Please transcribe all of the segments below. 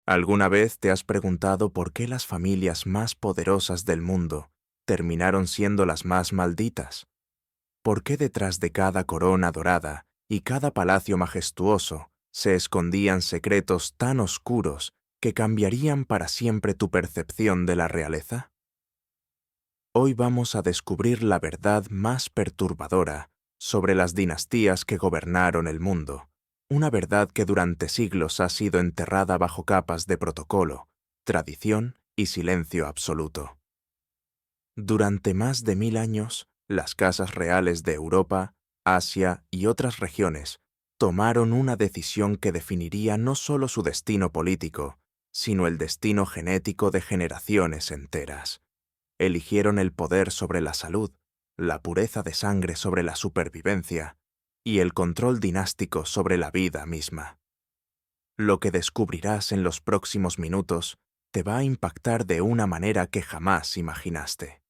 ¿Alguna vez te has preguntado por qué las familias más poderosas del mundo terminaron siendo las más malditas? ¿Por qué detrás de cada corona dorada y cada palacio majestuoso se escondían secretos tan oscuros que cambiarían para siempre tu percepción de la realeza? Hoy vamos a descubrir la verdad más perturbadora sobre las dinastías que gobernaron el mundo, una verdad que durante siglos ha sido enterrada bajo capas de protocolo, tradición y silencio absoluto. Durante más de 1000 años, las casas reales de Europa, Asia y otras regiones tomaron una decisión que definiría no solo su destino político, sino el destino genético de generaciones enteras. Eligieron el poder sobre la salud, la pureza de sangre sobre la supervivencia y el control dinástico sobre la vida misma. Lo que descubrirás en los próximos minutos te va a impactar de una manera que jamás imaginaste.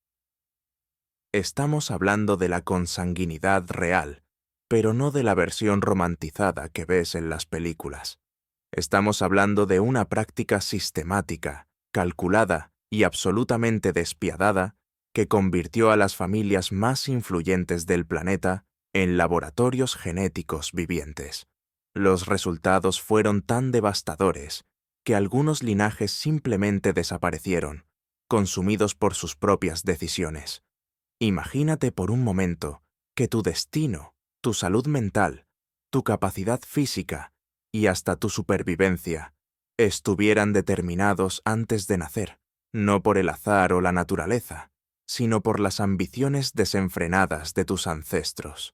Estamos hablando de la consanguinidad real, pero no de la versión romantizada que ves en las películas. Estamos hablando de una práctica sistemática, calculada y absolutamente despiadada que convirtió a las familias más influyentes del planeta en laboratorios genéticos vivientes. Los resultados fueron tan devastadores que algunos linajes simplemente desaparecieron, consumidos por sus propias decisiones. Imagínate por un momento que tu destino, tu salud mental, tu capacidad física y hasta tu supervivencia estuvieran determinados antes de nacer, no por el azar o la naturaleza, sino por las ambiciones desenfrenadas de tus ancestros.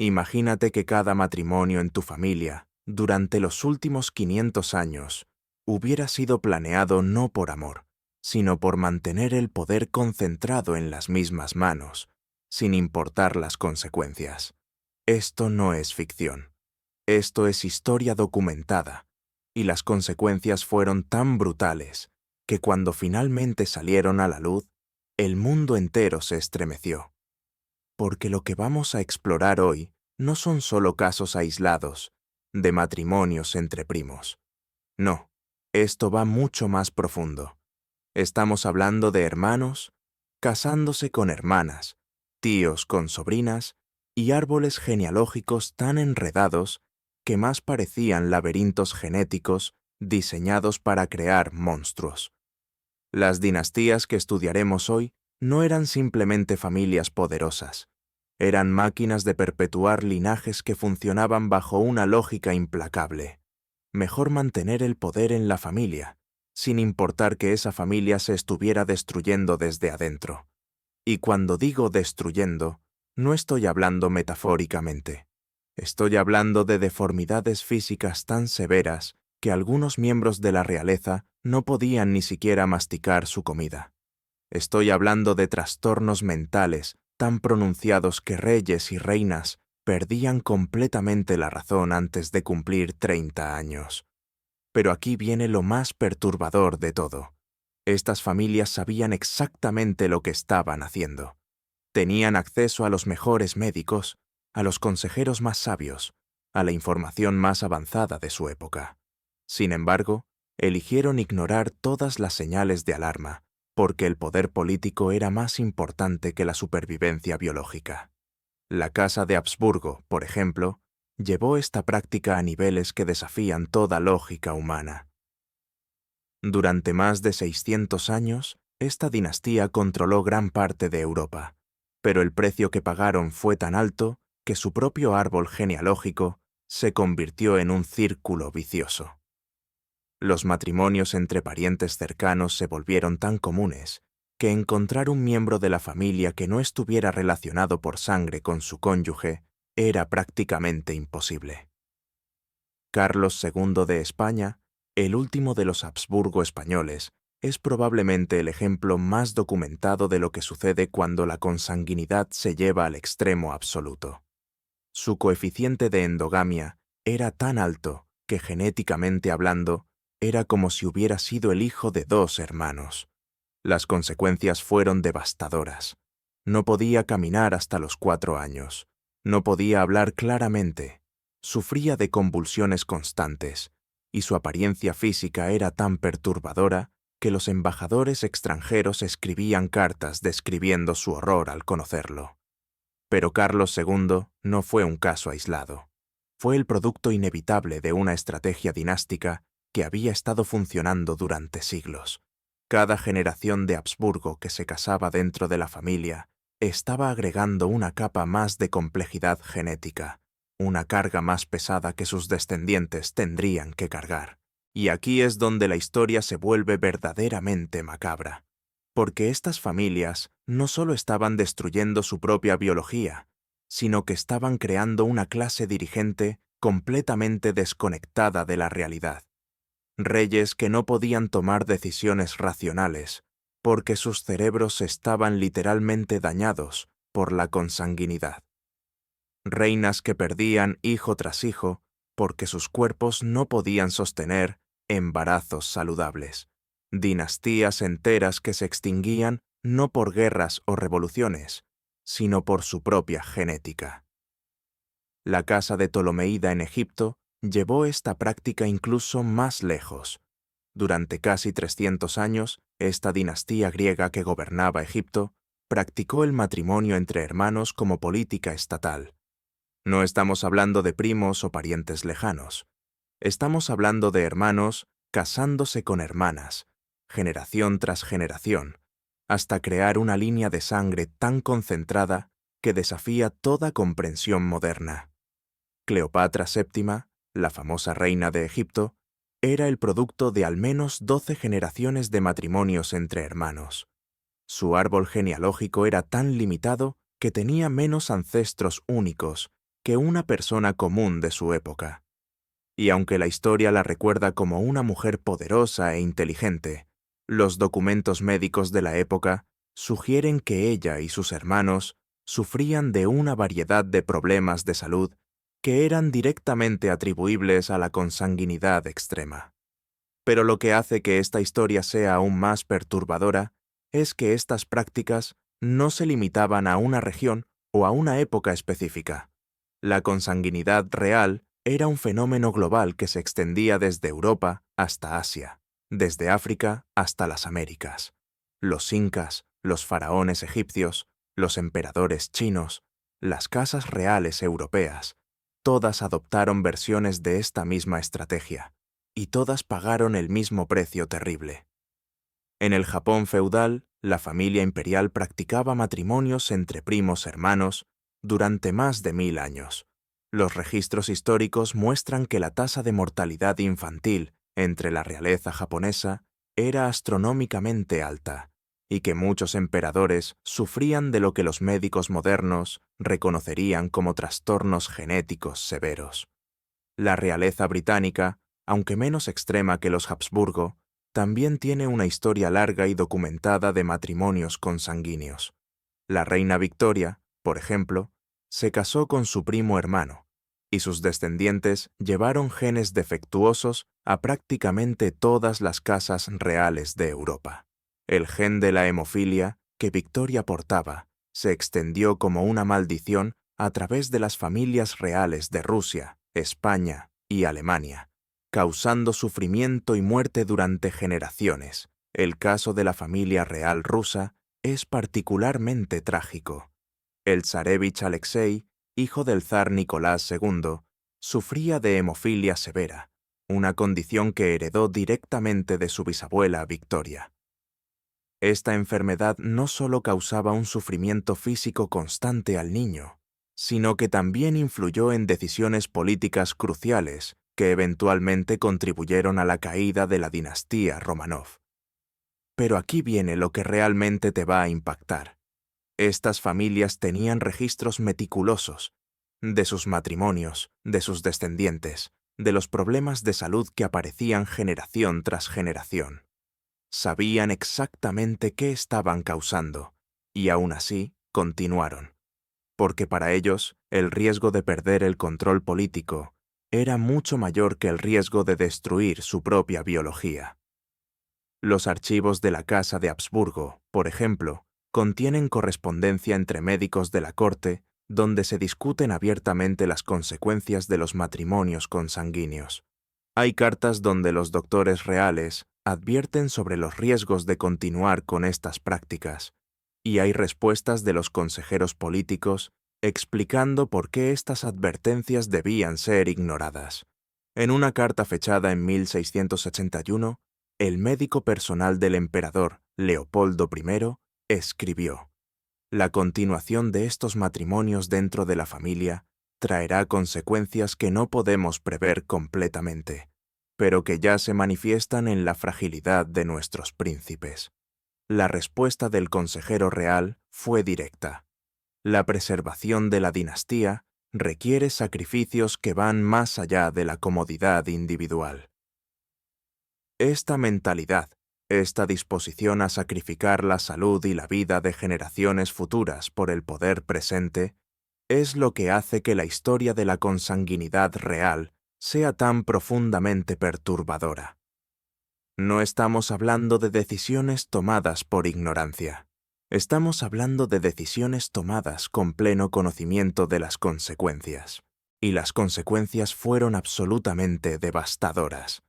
Imagínate que cada matrimonio en tu familia, durante los últimos 500 años, hubiera sido planeado no por amor, sino por mantener el poder concentrado en las mismas manos, sin importar las consecuencias. Esto no es ficción. Esto es historia documentada, y las consecuencias fueron tan brutales que cuando finalmente salieron a la luz, el mundo entero se estremeció. Porque lo que vamos a explorar hoy no son solo casos aislados de matrimonios entre primos. No, esto va mucho más profundo. Estamos hablando de hermanos casándose con hermanas, tíos con sobrinas y árboles genealógicos tan enredados que más parecían laberintos genéticos diseñados para crear monstruos. Las dinastías que estudiaremos hoy no eran simplemente familias poderosas, eran máquinas de perpetuar linajes que funcionaban bajo una lógica implacable. Mejor mantener el poder en la familia, sin importar que esa familia se estuviera destruyendo desde adentro. Y cuando digo destruyendo, no estoy hablando metafóricamente. Estoy hablando de deformidades físicas tan severas que algunos miembros de la realeza no podían ni siquiera masticar su comida. Estoy hablando de trastornos mentales tan pronunciados que reyes y reinas perdían completamente la razón antes de cumplir 30 años. Pero aquí viene lo más perturbador de todo. Estas familias sabían exactamente lo que estaban haciendo. Tenían acceso a los mejores médicos, a los consejeros más sabios, a la información más avanzada de su época. Sin embargo, eligieron ignorar todas las señales de alarma, porque el poder político era más importante que la supervivencia biológica. La Casa de Habsburgo, por ejemplo, llevó esta práctica a niveles que desafían toda lógica humana. Durante más de 600 años, esta dinastía controló gran parte de Europa, pero el precio que pagaron fue tan alto que su propio árbol genealógico se convirtió en un círculo vicioso. Los matrimonios entre parientes cercanos se volvieron tan comunes que encontrar un miembro de la familia que no estuviera relacionado por sangre con su cónyuge era prácticamente imposible. Carlos II de España, el último de los Habsburgo españoles, es probablemente el ejemplo más documentado de lo que sucede cuando la consanguinidad se lleva al extremo absoluto. Su coeficiente de endogamia era tan alto que genéticamente hablando, era como si hubiera sido el hijo de 2 hermanos. Las consecuencias fueron devastadoras. No podía caminar hasta los 4 años. No podía hablar claramente. Sufría de convulsiones constantes y su apariencia física era tan perturbadora que los embajadores extranjeros escribían cartas describiendo su horror al conocerlo. Pero Carlos II no fue un caso aislado. Fue el producto inevitable de una estrategia dinástica que había estado funcionando durante siglos. Cada generación de Habsburgo que se casaba dentro de la familia estaba agregando una capa más de complejidad genética, una carga más pesada que sus descendientes tendrían que cargar. Y aquí es donde la historia se vuelve verdaderamente macabra, porque estas familias no solo estaban destruyendo su propia biología, sino que estaban creando una clase dirigente completamente desconectada de la realidad. Reyes que no podían tomar decisiones racionales, porque sus cerebros estaban literalmente dañados por la consanguinidad. Reinas que perdían hijo tras hijo, porque sus cuerpos no podían sostener embarazos saludables. Dinastías enteras que se extinguían no por guerras o revoluciones, sino por su propia genética. La casa de Ptolomeida en Egipto llevó esta práctica incluso más lejos. Durante casi 300 años, esta dinastía griega que gobernaba Egipto practicó el matrimonio entre hermanos como política estatal. No estamos hablando de primos o parientes lejanos. Estamos hablando de hermanos casándose con hermanas, generación tras generación, hasta crear una línea de sangre tan concentrada que desafía toda comprensión moderna. Cleopatra VII, la famosa reina de Egipto, era el producto de al menos 12 generaciones de matrimonios entre hermanos. Su árbol genealógico era tan limitado que tenía menos ancestros únicos que una persona común de su época. Y aunque la historia la recuerda como una mujer poderosa e inteligente, los documentos médicos de la época sugieren que ella y sus hermanos sufrían de una variedad de problemas de salud que eran directamente atribuibles a la consanguinidad extrema. Pero lo que hace que esta historia sea aún más perturbadora es que estas prácticas no se limitaban a una región o a una época específica. La consanguinidad real era un fenómeno global que se extendía desde Europa hasta Asia, desde África hasta las Américas. Los incas, los faraones egipcios, los emperadores chinos, las casas reales europeas, todas adoptaron versiones de esta misma estrategia, y todas pagaron el mismo precio terrible. En el Japón feudal, la familia imperial practicaba matrimonios entre primos hermanos durante más de 1000 años. Los registros históricos muestran que la tasa de mortalidad infantil entre la realeza japonesa era astronómicamente alta, y que muchos emperadores sufrían de lo que los médicos modernos reconocerían como trastornos genéticos severos. La realeza británica, aunque menos extrema que los Habsburgo, también tiene una historia larga y documentada de matrimonios consanguíneos. La reina Victoria, por ejemplo, se casó con su primo hermano, y sus descendientes llevaron genes defectuosos a prácticamente todas las casas reales de Europa. El gen de la hemofilia que Victoria portaba se extendió como una maldición a través de las familias reales de Rusia, España y Alemania, causando sufrimiento y muerte durante generaciones. El caso de la familia real rusa es particularmente trágico. El zarevich Alexei, hijo del zar Nicolás II, sufría de hemofilia severa, una condición que heredó directamente de su bisabuela Victoria. Esta enfermedad no solo causaba un sufrimiento físico constante al niño, sino que también influyó en decisiones políticas cruciales que eventualmente contribuyeron a la caída de la dinastía Románov. Pero aquí viene lo que realmente te va a impactar. Estas familias tenían registros meticulosos de sus matrimonios, de sus descendientes, de los problemas de salud que aparecían generación tras generación. Sabían exactamente qué estaban causando, y aún así continuaron, porque para ellos el riesgo de perder el control político era mucho mayor que el riesgo de destruir su propia biología. Los archivos de la Casa de Habsburgo, por ejemplo, contienen correspondencia entre médicos de la corte donde se discuten abiertamente las consecuencias de los matrimonios consanguíneos. Hay cartas donde los doctores reales advierten sobre los riesgos de continuar con estas prácticas, y hay respuestas de los consejeros políticos explicando por qué estas advertencias debían ser ignoradas. En una carta fechada en 1681, el médico personal del emperador Leopoldo I escribió: «La continuación de estos matrimonios dentro de la familia traerá consecuencias que no podemos prever completamente, pero que ya se manifiestan en la fragilidad de nuestros príncipes». La respuesta del consejero real fue directa: «La preservación de la dinastía requiere sacrificios que van más allá de la comodidad individual». Esta mentalidad, esta disposición a sacrificar la salud y la vida de generaciones futuras por el poder presente, es lo que hace que la historia de la consanguinidad real sea tan profundamente perturbadora. No estamos hablando de decisiones tomadas por ignorancia. Estamos hablando de decisiones tomadas con pleno conocimiento de las consecuencias. Y las consecuencias fueron absolutamente devastadoras.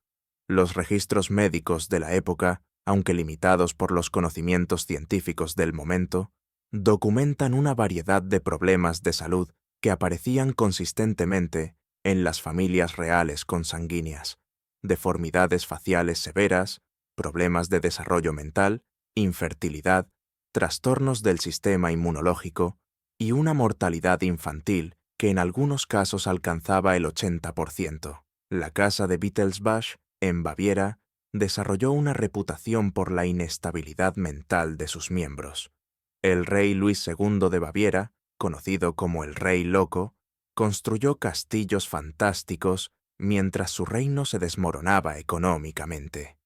Los registros médicos de la época, aunque limitados por los conocimientos científicos del momento, documentan una variedad de problemas de salud que aparecían consistentemente en las familias reales consanguíneas: deformidades faciales severas, problemas de desarrollo mental, infertilidad, trastornos del sistema inmunológico y una mortalidad infantil que en algunos casos alcanzaba el 80%. La casa de Wittelsbach, en Baviera, desarrolló una reputación por la inestabilidad mental de sus miembros. El rey Luis II de Baviera, conocido como el Rey Loco, construyó castillos fantásticos mientras su reino se desmoronaba económicamente.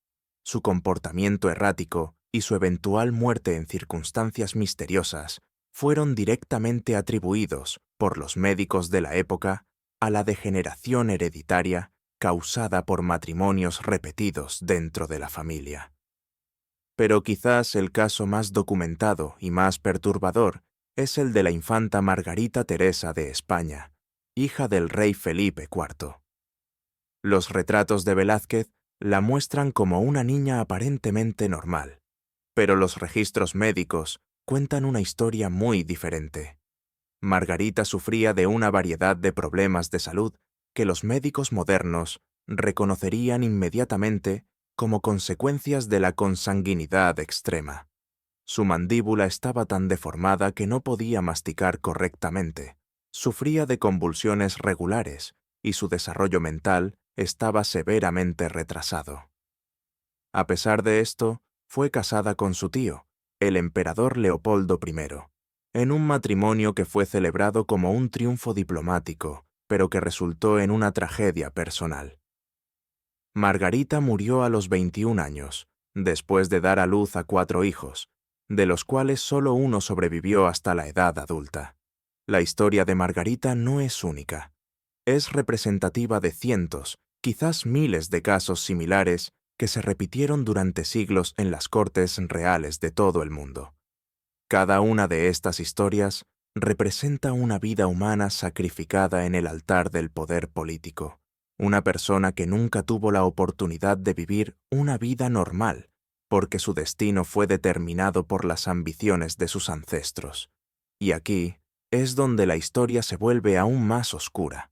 Su comportamiento errático y su eventual muerte en circunstancias misteriosas fueron directamente atribuidos por los médicos de la época a la degeneración hereditaria causada por matrimonios repetidos dentro de la familia. Pero quizás el caso más documentado y más perturbador es el de la infanta Margarita Teresa de España, hija del rey Felipe IV. Los retratos de Velázquez la muestran como una niña aparentemente normal, pero los registros médicos cuentan una historia muy diferente. Margarita sufría de una variedad de problemas de salud que los médicos modernos reconocerían inmediatamente como consecuencias de la consanguinidad extrema. Su mandíbula estaba tan deformada que no podía masticar correctamente, sufría de convulsiones regulares y su desarrollo mental estaba severamente retrasado. A pesar de esto, fue casada con su tío, el emperador Leopoldo I, en un matrimonio que fue celebrado como un triunfo diplomático, pero que resultó en una tragedia personal. Margarita murió a los 21 años, después de dar a luz a 4 hijos, de los cuales solo uno sobrevivió hasta la edad adulta. La historia de Margarita no es única. Es representativa de cientos, quizás miles de casos similares que se repitieron durante siglos en las cortes reales de todo el mundo. Cada una de estas historias representa una vida humana sacrificada en el altar del poder político, una persona que nunca tuvo la oportunidad de vivir una vida normal, porque su destino fue determinado por las ambiciones de sus ancestros. Y aquí es donde la historia se vuelve aún más oscura,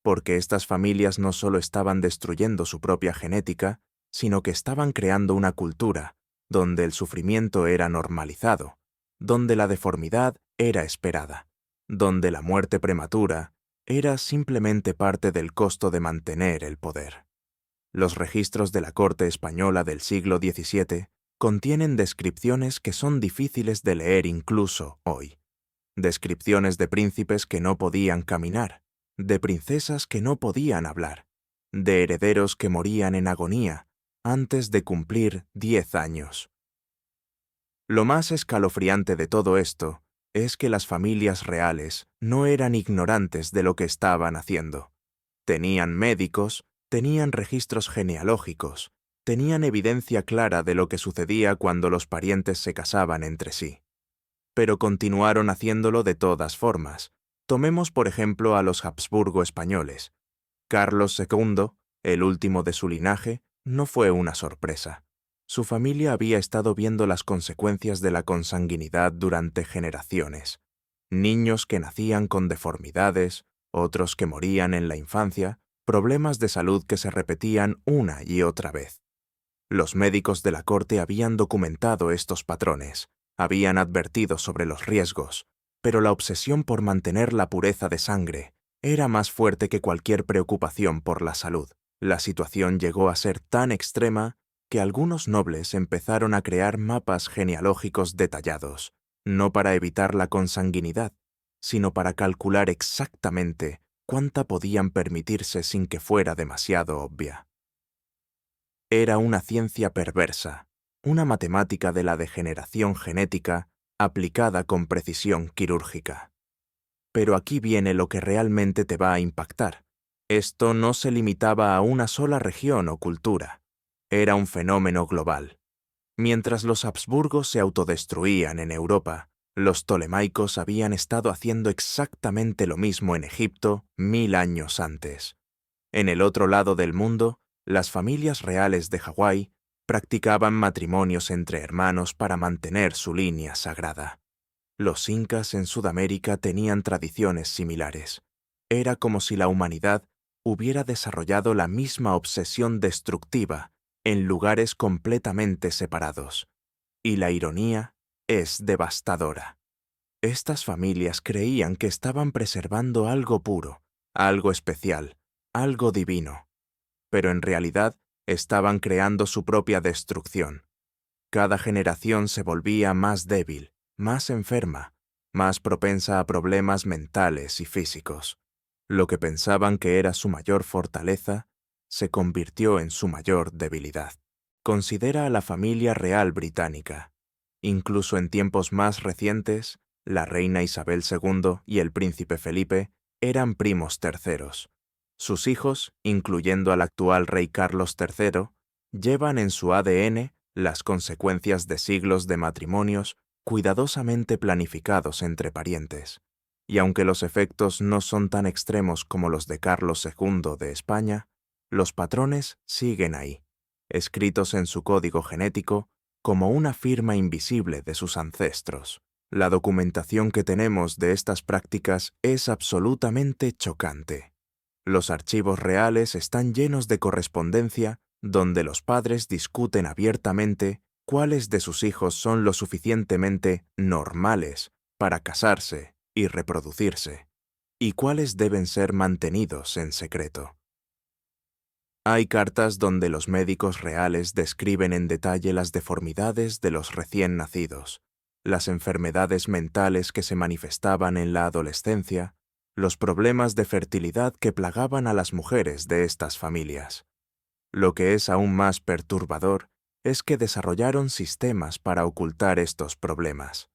porque estas familias no solo estaban destruyendo su propia genética, sino que estaban creando una cultura donde el sufrimiento era normalizado, donde la deformidad era esperada, donde la muerte prematura era simplemente parte del costo de mantener el poder. Los registros de la corte española del siglo XVII contienen descripciones que son difíciles de leer incluso hoy. Descripciones de príncipes que no podían caminar, de princesas que no podían hablar, de herederos que morían en agonía antes de cumplir 10 años. Lo más escalofriante de todo esto es que las familias reales no eran ignorantes de lo que estaban haciendo. Tenían médicos, tenían registros genealógicos, tenían evidencia clara de lo que sucedía cuando los parientes se casaban entre sí. Pero continuaron haciéndolo de todas formas. Tomemos por ejemplo a los Habsburgo españoles. Carlos II, El último de su linaje no fue una sorpresa. Su familia había estado viendo las consecuencias de la consanguinidad durante generaciones. Niños que nacían con deformidades, otros que morían en la infancia, problemas de salud que se repetían una y otra vez. Los médicos de la corte habían documentado estos patrones, habían advertido sobre los riesgos, pero la obsesión por mantener la pureza de sangre era más fuerte que cualquier preocupación por la salud. La situación llegó a ser tan extrema que algunos nobles empezaron a crear mapas genealógicos detallados, no para evitar la consanguinidad, sino para calcular exactamente cuánta podían permitirse sin que fuera demasiado obvia. Era una ciencia perversa, una matemática de la degeneración genética aplicada con precisión quirúrgica. Pero aquí viene lo que realmente te va a impactar. Esto no se limitaba a una sola región o cultura. Era un fenómeno global. Mientras los Habsburgos se autodestruían en Europa, los Ptolemaicos habían estado haciendo exactamente lo mismo en Egipto 1000 años antes. En el otro lado del mundo, las familias reales de Hawái practicaban matrimonios entre hermanos para mantener su línea sagrada. Los incas en Sudamérica tenían tradiciones similares. Era como si la humanidad hubiera desarrollado la misma obsesión destructiva en lugares completamente separados. Y la ironía es devastadora. Estas familias creían que estaban preservando algo puro, algo especial, algo divino, pero en realidad estaban creando su propia destrucción. Cada generación se volvía más débil, más enferma, más propensa a problemas mentales y físicos. Lo que pensaban que era su mayor fortaleza se convirtió en su mayor debilidad. Considera a la familia real británica. Incluso en tiempos más recientes, la reina Isabel II y el príncipe Felipe eran primos terceros. Sus hijos, incluyendo al actual rey Carlos III, llevan en su ADN las consecuencias de siglos de matrimonios cuidadosamente planificados entre parientes. Y aunque los efectos no son tan extremos como los de Carlos II de España, los patrones siguen ahí, escritos en su código genético como una firma invisible de sus ancestros. La documentación que tenemos de estas prácticas es absolutamente chocante. Los archivos reales están llenos de correspondencia donde los padres discuten abiertamente cuáles de sus hijos son lo suficientemente normales para casarse y reproducirse, y cuáles deben ser mantenidos en secreto. Hay cartas donde los médicos reales describen en detalle las deformidades de los recién nacidos, las enfermedades mentales que se manifestaban en la adolescencia, los problemas de fertilidad que plagaban a las mujeres de estas familias. Lo que es aún más perturbador es que desarrollaron sistemas para ocultar estos problemas.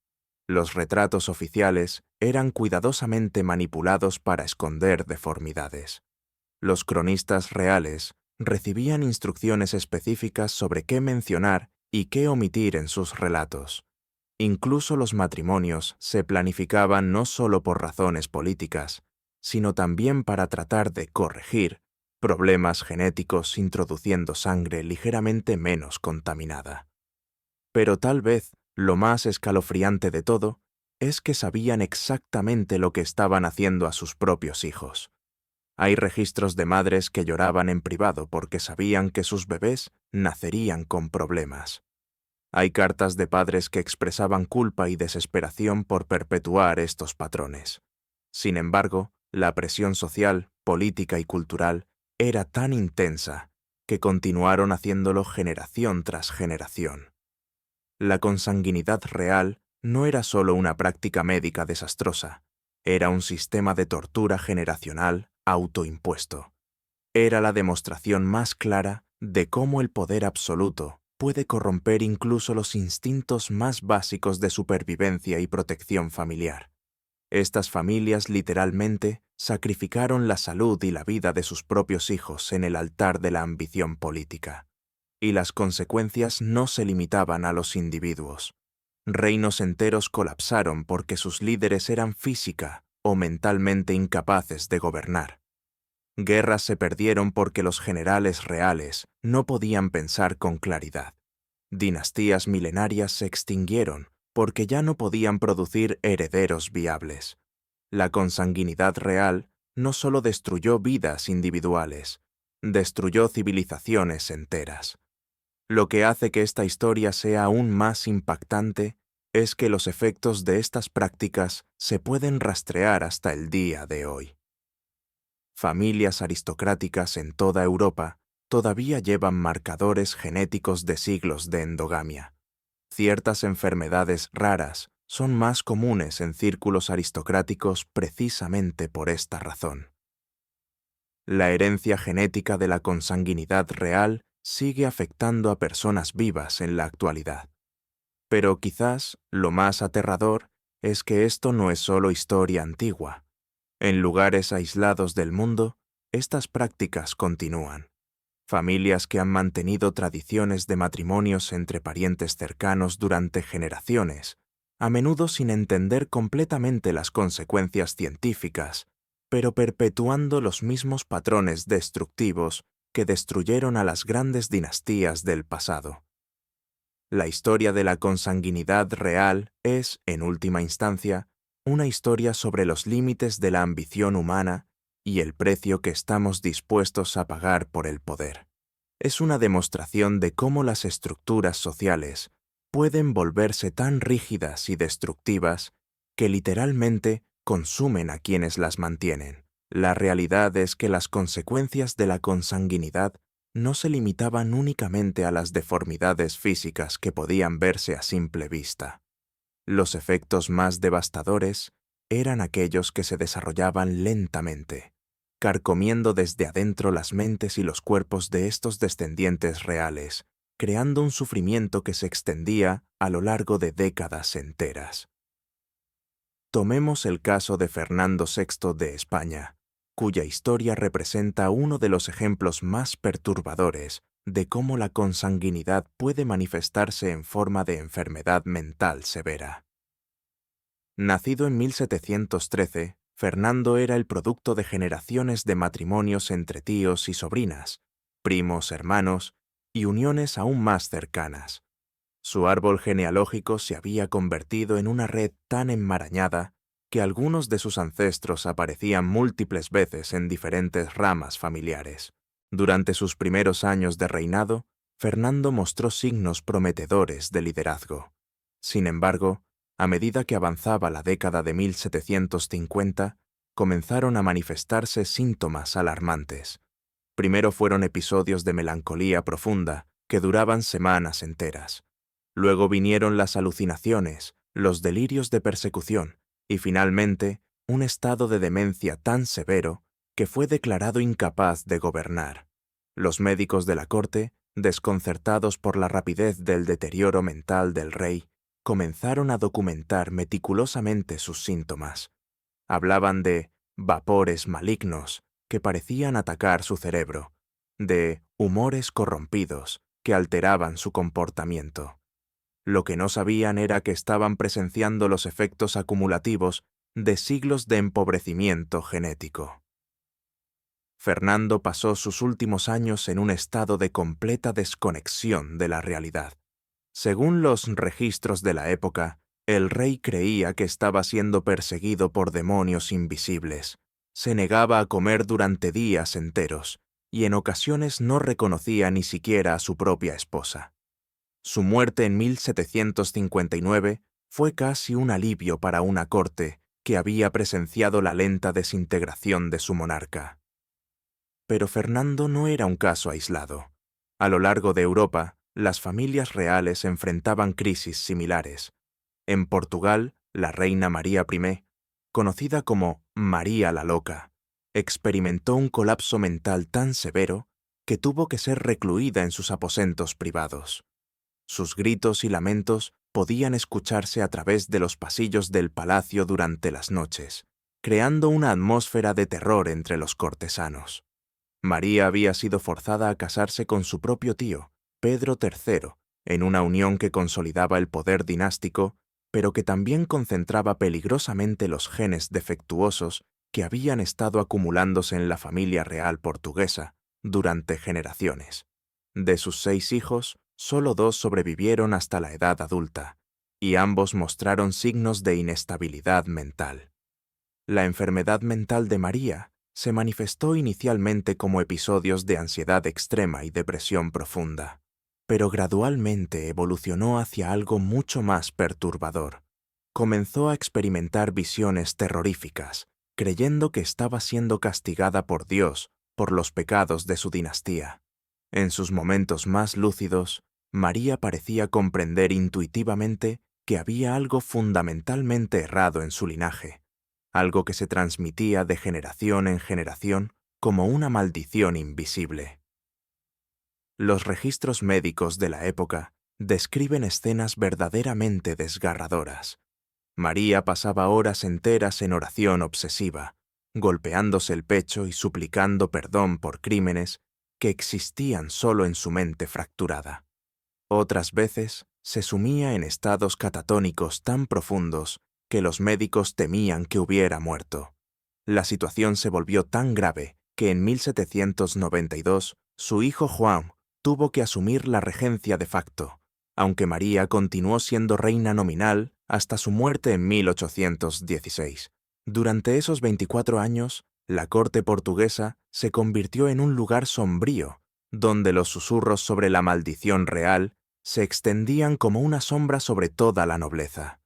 Los retratos oficiales eran cuidadosamente manipulados para esconder deformidades. Los cronistas reales recibían instrucciones específicas sobre qué mencionar y qué omitir en sus relatos. Incluso los matrimonios se planificaban no solo por razones políticas, sino también para tratar de corregir problemas genéticos introduciendo sangre ligeramente menos contaminada. Pero tal vez lo más escalofriante de todo es que sabían exactamente lo que estaban haciendo a sus propios hijos. Hay registros de madres que lloraban en privado porque sabían que sus bebés nacerían con problemas. Hay cartas de padres que expresaban culpa y desesperación por perpetuar estos patrones. Sin embargo, la presión social, política y cultural era tan intensa que continuaron haciéndolo generación tras generación. La consanguinidad real no era solo una práctica médica desastrosa, era un sistema de tortura generacional autoimpuesto. Era la demostración más clara de cómo el poder absoluto puede corromper incluso los instintos más básicos de supervivencia y protección familiar. Estas familias literalmente sacrificaron la salud y la vida de sus propios hijos en el altar de la ambición política. Y las consecuencias no se limitaban a los individuos. Reinos enteros colapsaron porque sus líderes eran física o mentalmente incapaces de gobernar. Guerras se perdieron porque los generales reales no podían pensar con claridad. Dinastías milenarias se extinguieron porque ya no podían producir herederos viables. La consanguinidad real no solo destruyó vidas individuales, destruyó civilizaciones enteras. Lo que hace que esta historia sea aún más impactante es que los efectos de estas prácticas se pueden rastrear hasta el día de hoy. Familias aristocráticas en toda Europa todavía llevan marcadores genéticos de siglos de endogamia. Ciertas enfermedades raras son más comunes en círculos aristocráticos precisamente por esta razón. La herencia genética de la consanguinidad real sigue afectando a personas vivas en la actualidad. Pero quizás lo más aterrador es que esto no es solo historia antigua. En lugares aislados del mundo, estas prácticas continúan. Familias que han mantenido tradiciones de matrimonios entre parientes cercanos durante generaciones, a menudo sin entender completamente las consecuencias científicas, pero perpetuando los mismos patrones destructivos que destruyeron a las grandes dinastías del pasado. La historia de la consanguinidad real es, en última instancia, una historia sobre los límites de la ambición humana y el precio que estamos dispuestos a pagar por el poder. Es una demostración de cómo las estructuras sociales pueden volverse tan rígidas y destructivas que literalmente consumen a quienes las mantienen. La realidad es que las consecuencias de la consanguinidad no se limitaban únicamente a las deformidades físicas que podían verse a simple vista. Los efectos más devastadores eran aquellos que se desarrollaban lentamente, carcomiendo desde adentro las mentes y los cuerpos de estos descendientes reales, creando un sufrimiento que se extendía a lo largo de décadas enteras. Tomemos el caso de Fernando VI de España, cuya historia representa uno de los ejemplos más perturbadores de cómo la consanguinidad puede manifestarse en forma de enfermedad mental severa. Nacido en 1713, Fernando era el producto de generaciones de matrimonios entre tíos y sobrinas, primos, hermanos y uniones aún más cercanas. Su árbol genealógico se había convertido en una red tan enmarañada que algunos de sus ancestros aparecían múltiples veces en diferentes ramas familiares. Durante sus primeros años de reinado, Fernando mostró signos prometedores de liderazgo. Sin embargo, a medida que avanzaba la década de 1750, comenzaron a manifestarse síntomas alarmantes. Primero fueron episodios de melancolía profunda que duraban semanas enteras. Luego vinieron las alucinaciones, los delirios de persecución y finalmente un estado de demencia tan severo que fue declarado incapaz de gobernar. Los médicos de la corte, desconcertados por la rapidez del deterioro mental del rey, comenzaron a documentar meticulosamente sus síntomas. Hablaban de vapores malignos que parecían atacar su cerebro, de humores corrompidos que alteraban su comportamiento. Lo que no sabían era que estaban presenciando los efectos acumulativos de siglos de empobrecimiento genético. Fernando pasó sus últimos años en un estado de completa desconexión de la realidad. Según los registros de la época, el rey creía que estaba siendo perseguido por demonios invisibles. Se negaba a comer durante días enteros y en ocasiones no reconocía ni siquiera a su propia esposa. Su muerte en 1759 fue casi un alivio para una corte que había presenciado la lenta desintegración de su monarca. Pero Fernando no era un caso aislado. A lo largo de Europa, las familias reales enfrentaban crisis similares. En Portugal, la reina María I, conocida como María la Loca, experimentó un colapso mental tan severo que tuvo que ser recluida en sus aposentos privados. Sus gritos y lamentos podían escucharse a través de los pasillos del palacio durante las noches, creando una atmósfera de terror entre los cortesanos. María había sido forzada a casarse con su propio tío, Pedro III, en una unión que consolidaba el poder dinástico, pero que también concentraba peligrosamente los genes defectuosos que habían estado acumulándose en la familia real portuguesa durante generaciones. De sus 6 hijos, solo 2 sobrevivieron hasta la edad adulta, y ambos mostraron signos de inestabilidad mental. La enfermedad mental de María se manifestó inicialmente como episodios de ansiedad extrema y depresión profunda, pero gradualmente evolucionó hacia algo mucho más perturbador. Comenzó a experimentar visiones terroríficas, creyendo que estaba siendo castigada por Dios por los pecados de su dinastía. En sus momentos más lúcidos, María parecía comprender intuitivamente que había algo fundamentalmente errado en su linaje, algo que se transmitía de generación en generación como una maldición invisible. Los registros médicos de la época describen escenas verdaderamente desgarradoras. María pasaba horas enteras en oración obsesiva, golpeándose el pecho y suplicando perdón por crímenes que existían solo en su mente fracturada. Otras veces se sumía en estados catatónicos tan profundos que los médicos temían que hubiera muerto. La situación se volvió tan grave que en 1792 su hijo Juan tuvo que asumir la regencia de facto, aunque María continuó siendo reina nominal hasta su muerte en 1816. Durante esos 24 años, la corte portuguesa se convirtió en un lugar sombrío, donde los susurros sobre la maldición real se extendían como una sombra sobre toda la nobleza.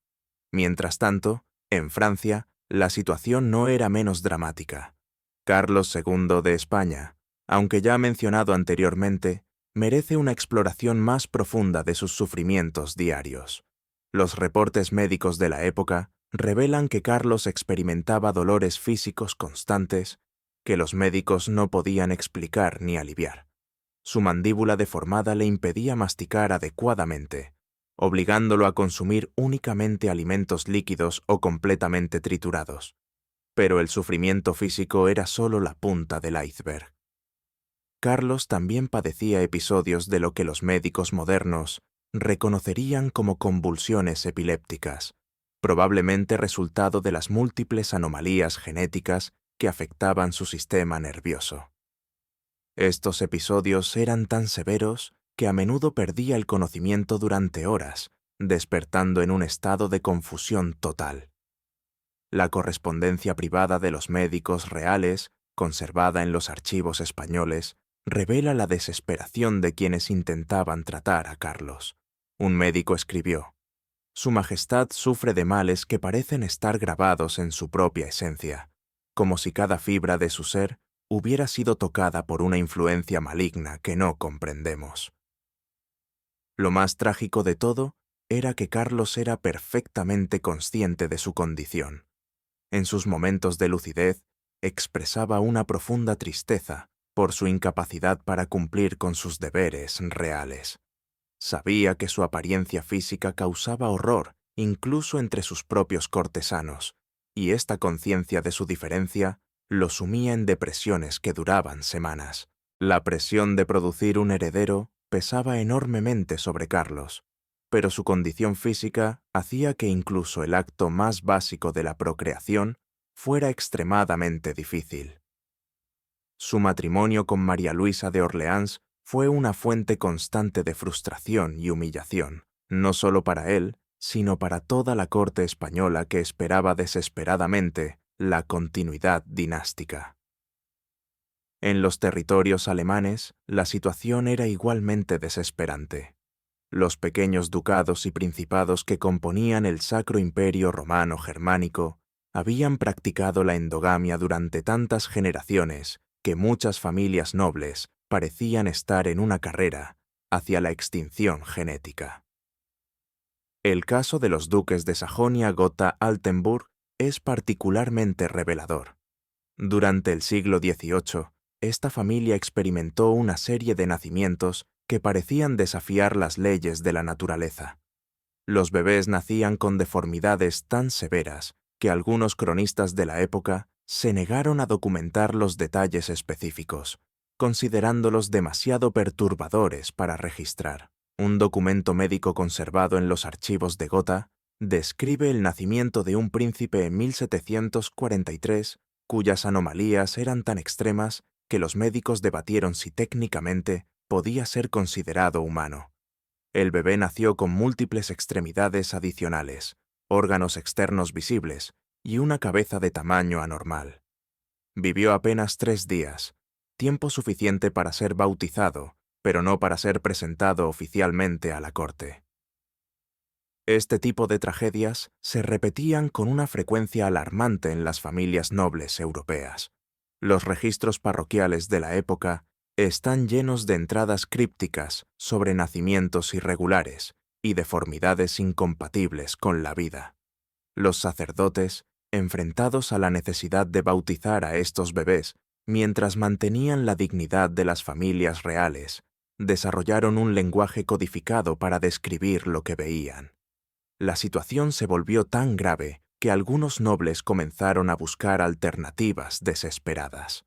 Mientras tanto, en Francia, la situación no era menos dramática. Carlos II de España, aunque ya mencionado anteriormente, merece una exploración más profunda de sus sufrimientos diarios. Los reportes médicos de la época revelan que Carlos experimentaba dolores físicos constantes que los médicos no podían explicar ni aliviar. Su mandíbula deformada le impedía masticar adecuadamente, obligándolo a consumir únicamente alimentos líquidos o completamente triturados. Pero el sufrimiento físico era solo la punta del iceberg. Carlos también padecía episodios de lo que los médicos modernos reconocerían como convulsiones epilépticas, probablemente resultado de las múltiples anomalías genéticas que afectaban su sistema nervioso. Estos episodios eran tan severos que a menudo perdía el conocimiento durante horas, despertando en un estado de confusión total. La correspondencia privada de los médicos reales, conservada en los archivos españoles, revela la desesperación de quienes intentaban tratar a Carlos. Un médico escribió: «Su Majestad sufre de males que parecen estar grabados en su propia esencia, como si cada fibra de su ser hubiera sido tocada por una influencia maligna que no comprendemos». Lo más trágico de todo era que Carlos era perfectamente consciente de su condición. En sus momentos de lucidez, expresaba una profunda tristeza por su incapacidad para cumplir con sus deberes reales. Sabía que su apariencia física causaba horror incluso entre sus propios cortesanos, y esta conciencia de su diferencia lo sumía en depresiones que duraban semanas. La presión de producir un heredero pesaba enormemente sobre Carlos, pero su condición física hacía que incluso el acto más básico de la procreación fuera extremadamente difícil. Su matrimonio con María Luisa de Orleans fue una fuente constante de frustración y humillación, no solo para él, sino para toda la corte española que esperaba desesperadamente la continuidad dinástica. En los territorios alemanes, la situación era igualmente desesperante. Los pequeños ducados y principados que componían el Sacro Imperio Romano Germánico habían practicado la endogamia durante tantas generaciones que muchas familias nobles parecían estar en una carrera hacia la extinción genética. El caso de los duques de Sajonia-Gotha-Altenburg es particularmente revelador. Durante el siglo XVIII, esta familia experimentó una serie de nacimientos que parecían desafiar las leyes de la naturaleza. Los bebés nacían con deformidades tan severas que algunos cronistas de la época se negaron a documentar los detalles específicos, considerándolos demasiado perturbadores para registrar. Un documento médico conservado en los archivos de Gotha describe el nacimiento de un príncipe en 1743 cuyas anomalías eran tan extremas que los médicos debatieron si técnicamente podía ser considerado humano. El bebé nació con múltiples extremidades adicionales, órganos externos visibles y una cabeza de tamaño anormal. Vivió apenas 3 días, tiempo suficiente para ser bautizado, pero no para ser presentado oficialmente a la corte. Este tipo de tragedias se repetían con una frecuencia alarmante en las familias nobles europeas. Los registros parroquiales de la época están llenos de entradas crípticas sobre nacimientos irregulares y deformidades incompatibles con la vida. Los sacerdotes, enfrentados a la necesidad de bautizar a estos bebés mientras mantenían la dignidad de las familias reales, desarrollaron un lenguaje codificado para describir lo que veían. La situación se volvió tan grave que algunos nobles comenzaron a buscar alternativas desesperadas.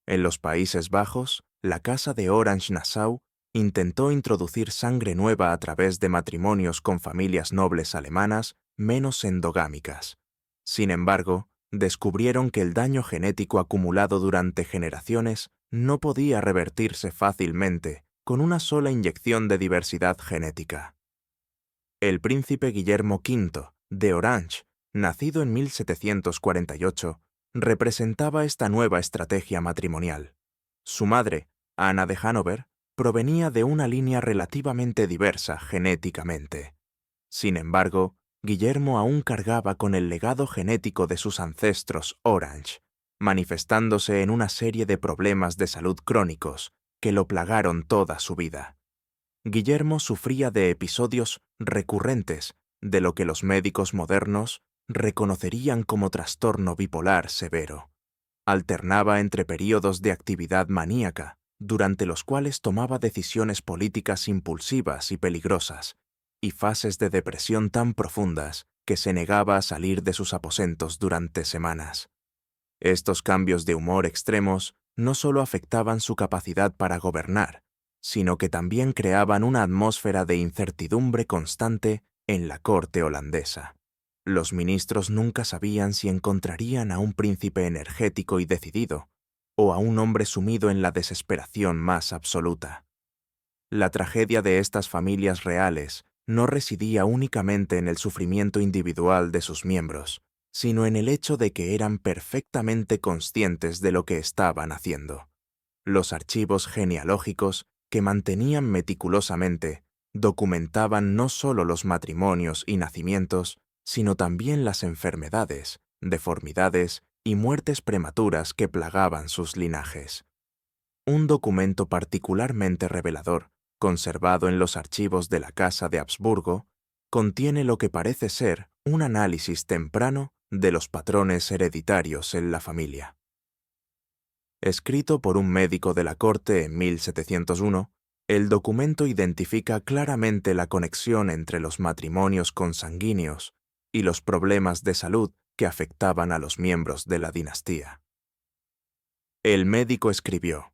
En los Países Bajos, la Casa de Orange-Nassau intentó introducir sangre nueva a través de matrimonios con familias nobles alemanas menos endogámicas. Sin embargo, descubrieron que el daño genético acumulado durante generaciones no podía revertirse fácilmente con una sola inyección de diversidad genética. El príncipe Guillermo V de Orange, nacido en 1748, representaba esta nueva estrategia matrimonial. Su madre, Ana de Hannover, provenía de una línea relativamente diversa genéticamente. Sin embargo, Guillermo aún cargaba con el legado genético de sus ancestros Orange, manifestándose en una serie de problemas de salud crónicos que lo plagaron toda su vida. Guillermo sufría de episodios recurrentes de lo que los médicos modernos reconocerían como trastorno bipolar severo. Alternaba entre períodos de actividad maníaca, durante los cuales tomaba decisiones políticas impulsivas y peligrosas, y fases de depresión tan profundas que se negaba a salir de sus aposentos durante semanas. Estos cambios de humor extremos no solo afectaban su capacidad para gobernar, sino que también creaban una atmósfera de incertidumbre constante en la corte holandesa. Los ministros nunca sabían si encontrarían a un príncipe energético y decidido, o a un hombre sumido en la desesperación más absoluta. La tragedia de estas familias reales no residía únicamente en el sufrimiento individual de sus miembros, sino en el hecho de que eran perfectamente conscientes de lo que estaban haciendo. Los archivos genealógicos que mantenían meticulosamente documentaban no solo los matrimonios y nacimientos, sino también las enfermedades, deformidades y muertes prematuras que plagaban sus linajes. Un documento particularmente revelador, conservado en los archivos de la Casa de Habsburgo, contiene lo que parece ser un análisis temprano de los patrones hereditarios en la familia. Escrito por un médico de la corte en 1701, el documento identifica claramente la conexión entre los matrimonios consanguíneos y los problemas de salud que afectaban a los miembros de la dinastía. El médico escribió: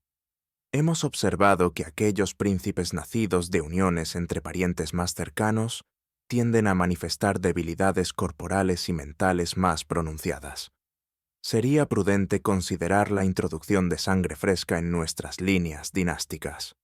«Hemos observado que aquellos príncipes nacidos de uniones entre parientes más cercanos tienden a manifestar debilidades corporales y mentales más pronunciadas. Sería prudente considerar la introducción de sangre fresca en nuestras líneas dinásticas».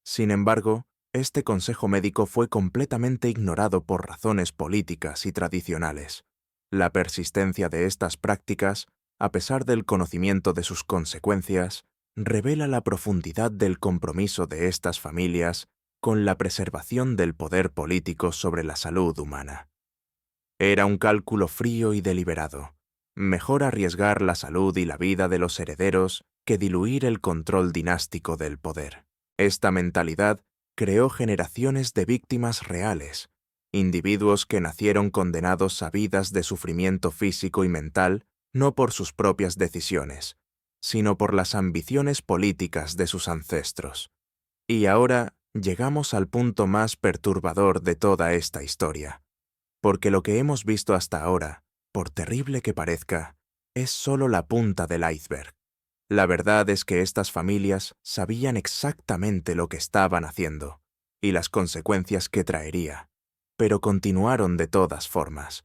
Sin embargo, este consejo médico fue completamente ignorado por razones políticas y tradicionales. La persistencia de estas prácticas, a pesar del conocimiento de sus consecuencias, revela la profundidad del compromiso de estas familias con la preservación del poder político sobre la salud humana. Era un cálculo frío y deliberado. Mejor arriesgar la salud y la vida de los herederos que diluir el control dinástico del poder. Esta mentalidad creó generaciones de víctimas reales, individuos que nacieron condenados a vidas de sufrimiento físico y mental no por sus propias decisiones, sino por las ambiciones políticas de sus ancestros. Y ahora llegamos al punto más perturbador de toda esta historia, porque lo que hemos visto hasta ahora, por terrible que parezca, es solo la punta del iceberg. La verdad es que estas familias sabían exactamente lo que estaban haciendo y las consecuencias que traería, pero continuaron de todas formas,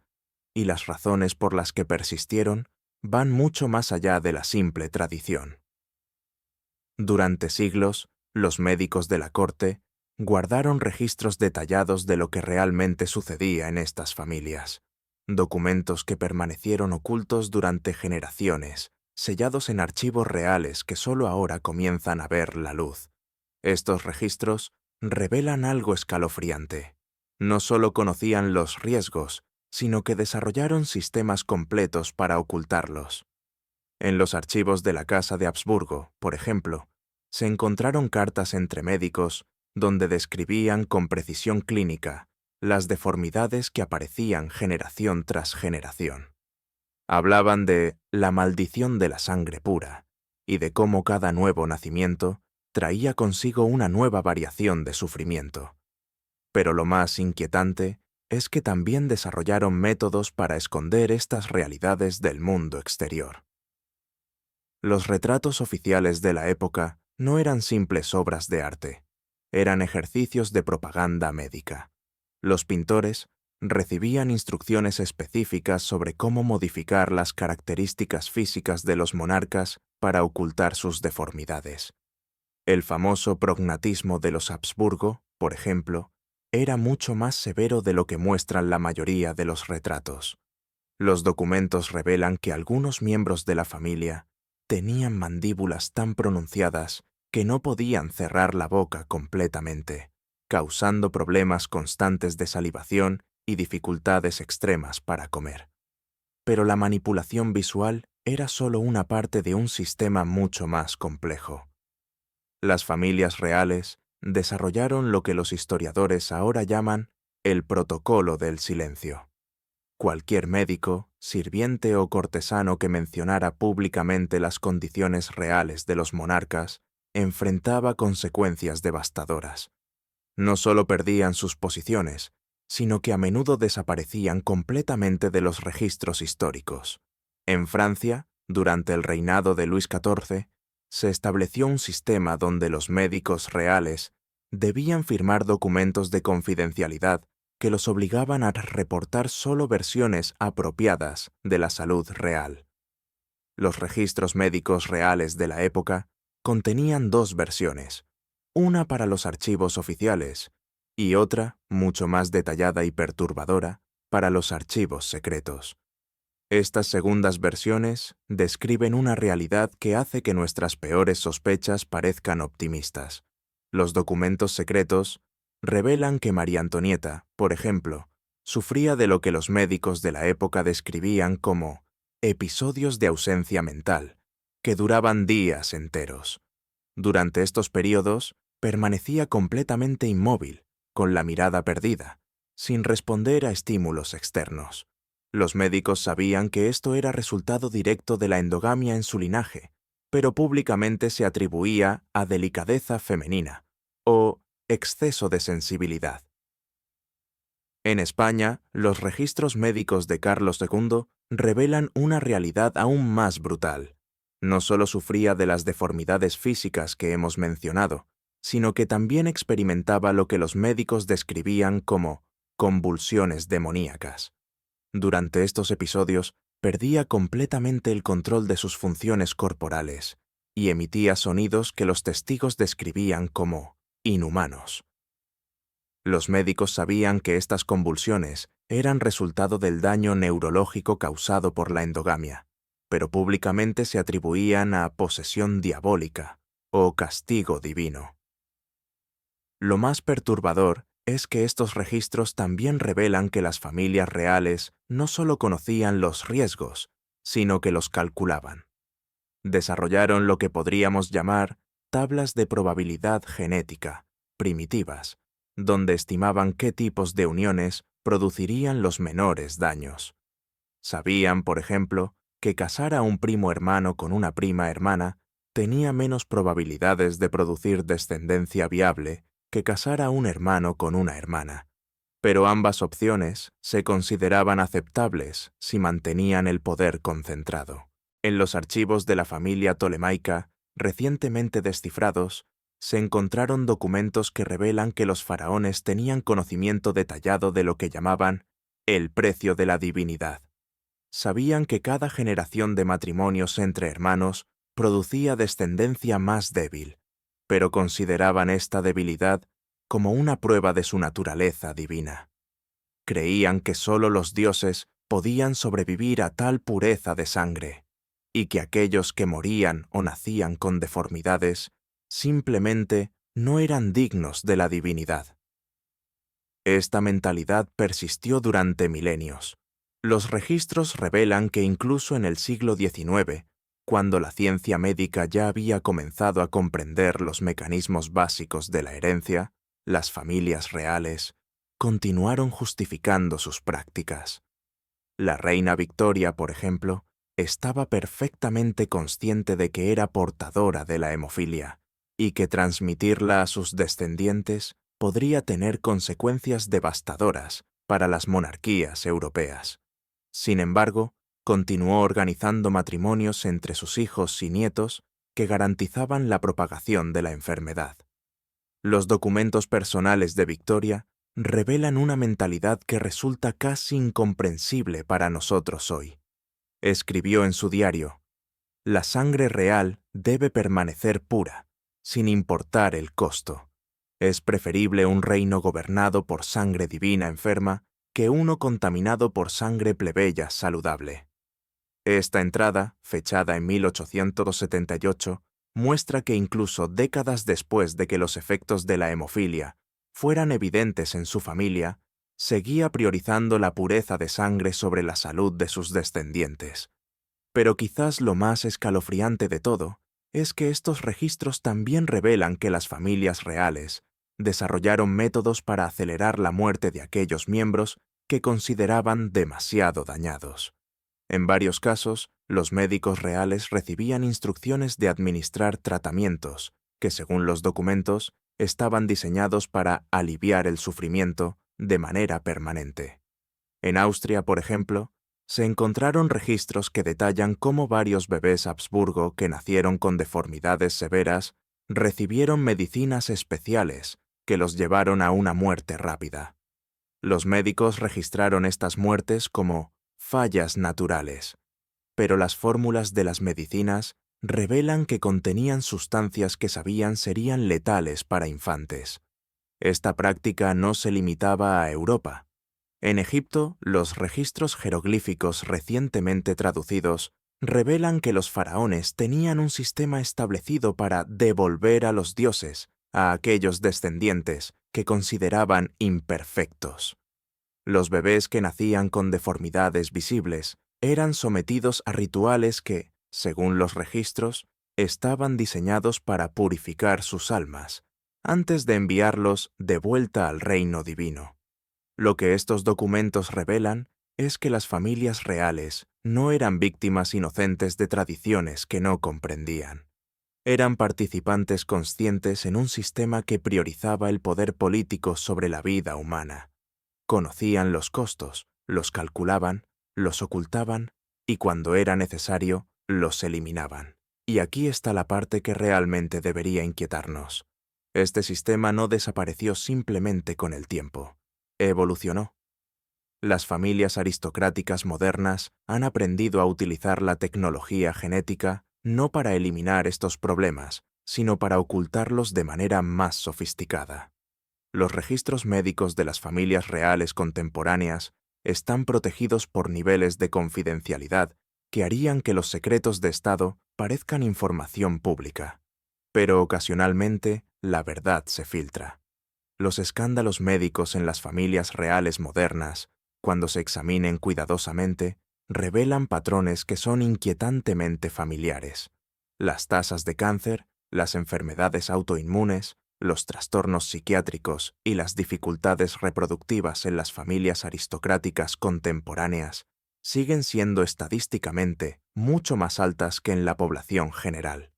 y las razones por las que persistieron van mucho más allá de la simple tradición. Durante siglos, los médicos de la corte guardaron registros detallados de lo que realmente sucedía en estas familias, documentos que permanecieron ocultos durante generaciones, sellados en archivos reales que solo ahora comienzan a ver la luz. Estos registros revelan algo escalofriante. No solo conocían los riesgos, sino que desarrollaron sistemas completos para ocultarlos. En los archivos de la Casa de Habsburgo, por ejemplo, se encontraron cartas entre médicos donde describían con precisión clínica las deformidades que aparecían generación tras generación. Hablaban de la maldición de la sangre pura y de cómo cada nuevo nacimiento traía consigo una nueva variación de sufrimiento. Pero lo más inquietante es que también desarrollaron métodos para esconder estas realidades del mundo exterior. Los retratos oficiales de la época no eran simples obras de arte, eran ejercicios de propaganda médica. Los pintores recibían instrucciones específicas sobre cómo modificar las características físicas de los monarcas para ocultar sus deformidades. El famoso prognatismo de los Habsburgo, por ejemplo, era mucho más severo de lo que muestran la mayoría de los retratos. Los documentos revelan que algunos miembros de la familia tenían mandíbulas tan pronunciadas que no podían cerrar la boca completamente, causando problemas constantes de salivación y dificultades extremas para comer. Pero la manipulación visual era solo una parte de un sistema mucho más complejo. Las familias reales desarrollaron lo que los historiadores ahora llaman el protocolo del silencio. Cualquier médico, sirviente o cortesano que mencionara públicamente las condiciones reales de los monarcas enfrentaba consecuencias devastadoras. No solo perdían sus posiciones, sino que a menudo desaparecían completamente de los registros históricos. En Francia, durante el reinado de Luis XIV, se estableció un sistema donde los médicos reales debían firmar documentos de confidencialidad que los obligaban a reportar solo versiones apropiadas de la salud real. Los registros médicos reales de la época contenían dos versiones, una para los archivos oficiales y otra, mucho más detallada y perturbadora, para los archivos secretos. Estas segundas versiones describen una realidad que hace que nuestras peores sospechas parezcan optimistas. Los documentos secretos revelan que María Antonieta, por ejemplo, sufría de lo que los médicos de la época describían como episodios de ausencia mental, que duraban días enteros. Durante estos periodos, permanecía completamente inmóvil, con la mirada perdida, sin responder a estímulos externos. Los médicos sabían que esto era resultado directo de la endogamia en su linaje, pero públicamente se atribuía a delicadeza femenina o exceso de sensibilidad. En España, los registros médicos de Carlos II revelan una realidad aún más brutal. No solo sufría de las deformidades físicas que hemos mencionado, sino que también experimentaba lo que los médicos describían como convulsiones demoníacas. Durante estos episodios, perdía completamente el control de sus funciones corporales y emitía sonidos que los testigos describían como inhumanos. Los médicos sabían que estas convulsiones eran resultado del daño neurológico causado por la endogamia, pero públicamente se atribuían a posesión diabólica o castigo divino. Lo más perturbador es que estos registros también revelan que las familias reales no solo conocían los riesgos, sino que los calculaban. Desarrollaron lo que podríamos llamar tablas de probabilidad genética, primitivas, donde estimaban qué tipos de uniones producirían los menores daños. Sabían, por ejemplo, que casar a un primo hermano con una prima hermana tenía menos probabilidades de producir descendencia viable que casar a un hermano con una hermana, pero ambas opciones se consideraban aceptables si mantenían el poder concentrado. En los archivos de la familia tolemaica, recientemente descifrados, se encontraron documentos que revelan que los faraones tenían conocimiento detallado de lo que llamaban el precio de la divinidad. sabían que cada generación de matrimonios entre hermanos producía descendencia más débil, pero consideraban esta debilidad como una prueba de su naturaleza divina. Creían que sólo los dioses podían sobrevivir a tal pureza de sangre, y que aquellos que morían o nacían con deformidades simplemente no eran dignos de la divinidad. Esta mentalidad persistió durante milenios. Los registros revelan que incluso en el siglo XIX, cuando la ciencia médica ya había comenzado a comprender los mecanismos básicos de la herencia, las familias reales continuaron justificando sus prácticas. La reina Victoria, por ejemplo, estaba perfectamente consciente de que era portadora de la hemofilia y que transmitirla a sus descendientes podría tener consecuencias devastadoras para las monarquías europeas. Sin embargo, continuó organizando matrimonios entre sus hijos y nietos que garantizaban la propagación de la enfermedad. Los documentos personales de Victoria revelan una mentalidad que resulta casi incomprensible para nosotros hoy. Escribió en su diario: «La sangre real debe permanecer pura, sin importar el costo. Es preferible un reino gobernado por sangre divina enferma que uno contaminado por sangre plebeya saludable». Esta entrada, fechada en 1878, muestra que incluso décadas después de que los efectos de la hemofilia fueran evidentes en su familia, seguía priorizando la pureza de sangre sobre la salud de sus descendientes. Pero quizás lo más escalofriante de todo es que estos registros también revelan que las familias reales desarrollaron métodos para acelerar la muerte de aquellos miembros que consideraban demasiado dañados. En varios casos, los médicos reales recibían instrucciones de administrar tratamientos que, según los documentos, estaban diseñados para aliviar el sufrimiento de manera permanente. En Austria, por ejemplo, se encontraron registros que detallan cómo varios bebés Habsburgo que nacieron con deformidades severas recibieron medicinas especiales que los llevaron a una muerte rápida. Los médicos registraron estas muertes como fallas naturales, pero las fórmulas de las medicinas revelan que contenían sustancias que sabían serían letales para infantes. Esta práctica no se limitaba a Europa. En Egipto, los registros jeroglíficos recientemente traducidos revelan que los faraones tenían un sistema establecido para devolver a los dioses a aquellos descendientes que consideraban imperfectos. Los bebés que nacían con deformidades visibles eran sometidos a rituales que, según los registros, estaban diseñados para purificar sus almas, antes de enviarlos de vuelta al reino divino. Lo que estos documentos revelan es que las familias reales no eran víctimas inocentes de tradiciones que no comprendían. Eran participantes conscientes en un sistema que priorizaba el poder político sobre la vida humana. Conocían los costos, los calculaban, los ocultaban y cuando era necesario, los eliminaban. Y aquí está la parte que realmente debería inquietarnos. Este sistema no desapareció simplemente con el tiempo. Evolucionó. Las familias aristocráticas modernas han aprendido a utilizar la tecnología genética no para eliminar estos problemas, sino para ocultarlos de manera más sofisticada. Los registros médicos de las familias reales contemporáneas están protegidos por niveles de confidencialidad que harían que los secretos de Estado parezcan información pública. Pero ocasionalmente, la verdad se filtra. Los escándalos médicos en las familias reales modernas, cuando se examinen cuidadosamente, revelan patrones que son inquietantemente familiares. Las tasas de cáncer, las enfermedades autoinmunes, los trastornos psiquiátricos y las dificultades reproductivas en las familias aristocráticas contemporáneas siguen siendo estadísticamente mucho más altas que en la población general.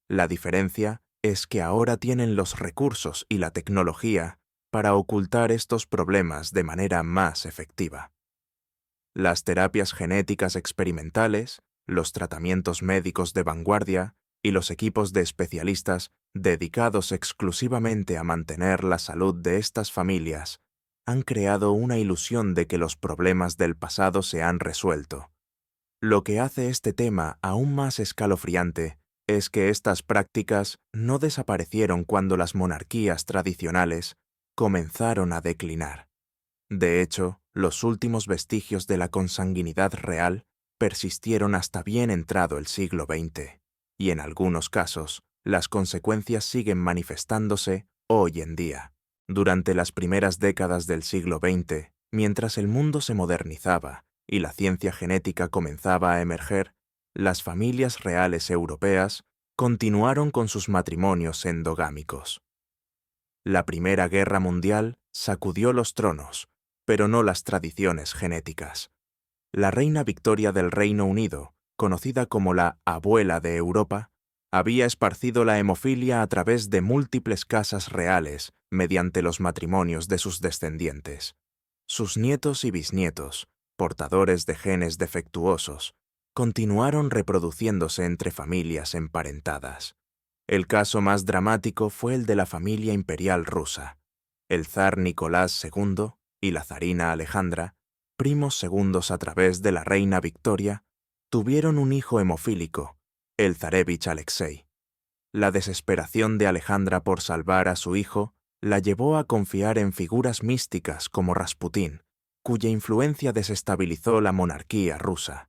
La diferencia es que ahora tienen los recursos y la tecnología para ocultar estos problemas de manera más efectiva. Las terapias genéticas experimentales, los tratamientos médicos de vanguardia y los equipos de especialistas dedicados exclusivamente a mantener la salud de estas familias han creado una ilusión de que los problemas del pasado se han resuelto, Lo que hace este tema aún más escalofriante es que estas prácticas no desaparecieron cuando las monarquías tradicionales comenzaron a declinar. De hecho, los últimos vestigios de la consanguinidad real persistieron hasta bien entrado el siglo XX, y en algunos casos, las consecuencias siguen manifestándose hoy en día. Durante las primeras décadas del siglo XX, mientras el mundo se modernizaba y la ciencia genética comenzaba a emerger, las familias reales europeas continuaron con sus matrimonios endogámicos. La Primera Guerra Mundial sacudió los tronos, pero no las tradiciones genéticas. La reina Victoria del Reino Unido, conocida como la abuela de Europa, había esparcido la hemofilia a través de múltiples casas reales mediante los matrimonios de sus descendientes. Sus nietos y bisnietos, portadores de genes defectuosos, continuaron reproduciéndose entre familias emparentadas. El caso más dramático fue el de la familia imperial rusa. El zar Nicolás II y la zarina Alejandra, primos segundos a través de la reina Victoria, tuvieron un hijo hemofílico, el zarevich Alexei. La desesperación de Alejandra por salvar a su hijo la llevó a confiar en figuras místicas como Rasputín, cuya influencia desestabilizó la monarquía rusa.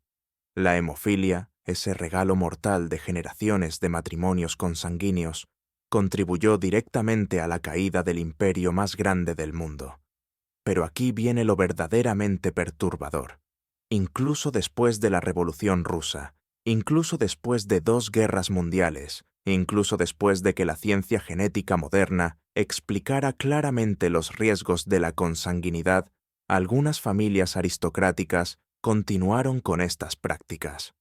La hemofilia, ese regalo mortal de generaciones de matrimonios consanguíneos, contribuyó directamente a la caída del imperio más grande del mundo. Pero aquí viene lo verdaderamente perturbador. Incluso después de la Revolución Rusa, incluso después de 2 guerras mundiales, incluso después de que la ciencia genética moderna explicara claramente los riesgos de la consanguinidad, algunas familias aristocráticas continuaron con estas prácticas.